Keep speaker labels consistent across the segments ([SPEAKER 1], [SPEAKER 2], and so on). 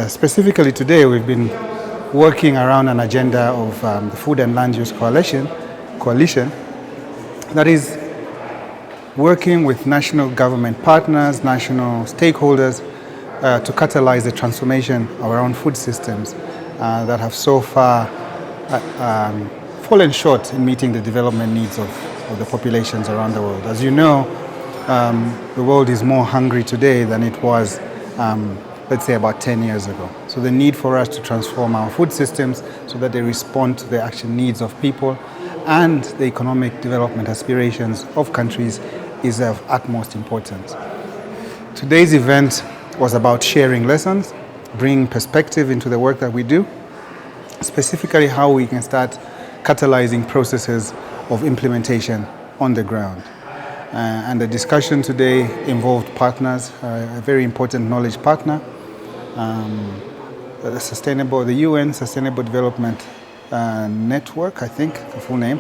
[SPEAKER 1] Specifically today, we've been working around an agenda of the Food and Land Use Coalition that is working with national government partners, national stakeholders to catalyze the transformation around food systems that have so far fallen short in meeting the development needs of the populations around the world. As you know, the world is more hungry today than it was, let's say, about 10 years ago. So the need for us to transform our food systems so that they respond to the actual needs of people and the economic development aspirations of countries is of utmost importance. Today's event was about sharing lessons, bringing perspective into the work that we do, specifically how we can start catalyzing processes of implementation on the ground. And the discussion today involved partners, a very important knowledge partner, the UN Sustainable Development Network, I think, the full name.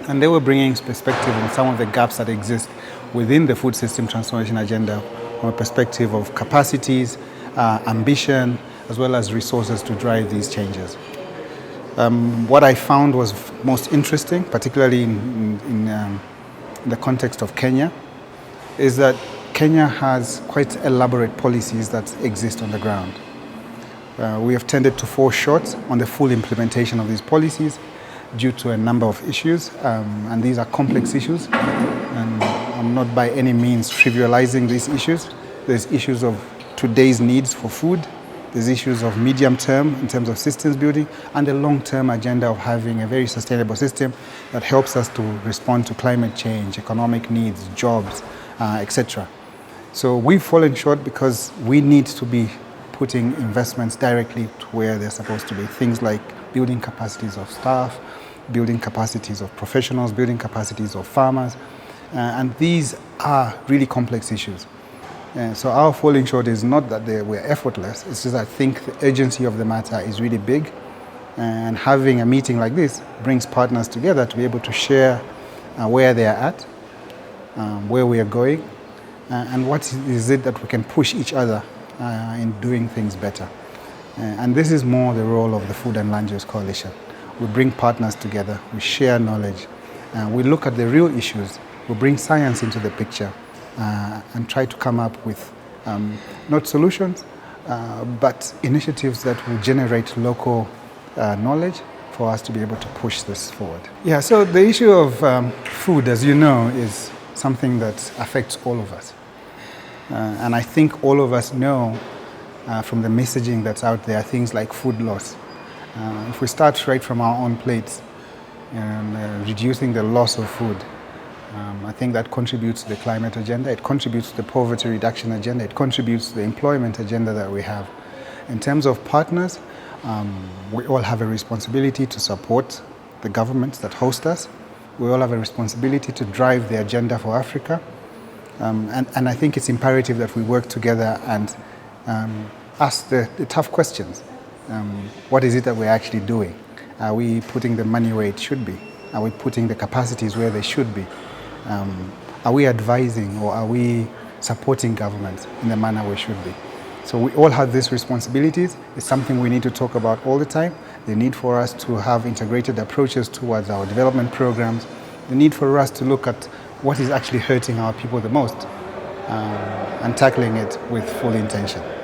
[SPEAKER 1] And they were bringing perspective on some of the gaps that exist within the food system transformation agenda from a perspective of capacities, ambition, as well as resources to drive these changes. What I found was most interesting, particularly in the context of Kenya, is that Kenya has quite elaborate policies that exist on the ground. We have tended to fall short on the full implementation of these policies due to a number of issues, and these are complex issues, and I'm not by any means trivializing these issues. There's issues of today's needs for food, there's issues of medium term in terms of systems building, and the long-term agenda of having a very sustainable system that helps us to respond to climate change, economic needs, jobs, etc. So we've fallen short because we need to be putting investments directly to where they're supposed to be. Things like building capacities of staff, building capacities of professionals, building capacities of farmers, and these are really complex issues. So our falling short is not that we're effortless, it's just I think the urgency of the matter is really big, and having a meeting like this brings partners together to be able to share where they are at, where we are going, and what is it that we can push each other in doing things better. And this is more the role of the Food and Land Use Coalition. We bring partners together, we share knowledge, we look at the real issues, we bring science into the picture, and try to come up with not solutions, but initiatives that will generate local knowledge for us to be able to push this forward. Yeah, so the issue of food, as you know, is something that affects all of us. And I think all of us know from the messaging that's out there, things like food loss. If we start right from our own plates and reducing the loss of food, I think that contributes to the climate agenda, it contributes to the poverty reduction agenda, it contributes to the employment agenda that we have. In terms of partners, we all have a responsibility to support the governments that host us. We all have a responsibility to drive the agenda for Africa. And I think it's imperative that we work together and ask the tough questions. What is it that we're actually doing? Are we putting the money where it should be? Are we putting the capacities where they should be? Are we advising or are we supporting governments in the manner we should be? So we all have these responsibilities. It's something we need to talk about all the time. The need for us to have integrated approaches towards our development programs. The need for us to look at what is actually hurting our people the most and tackling it with full intention.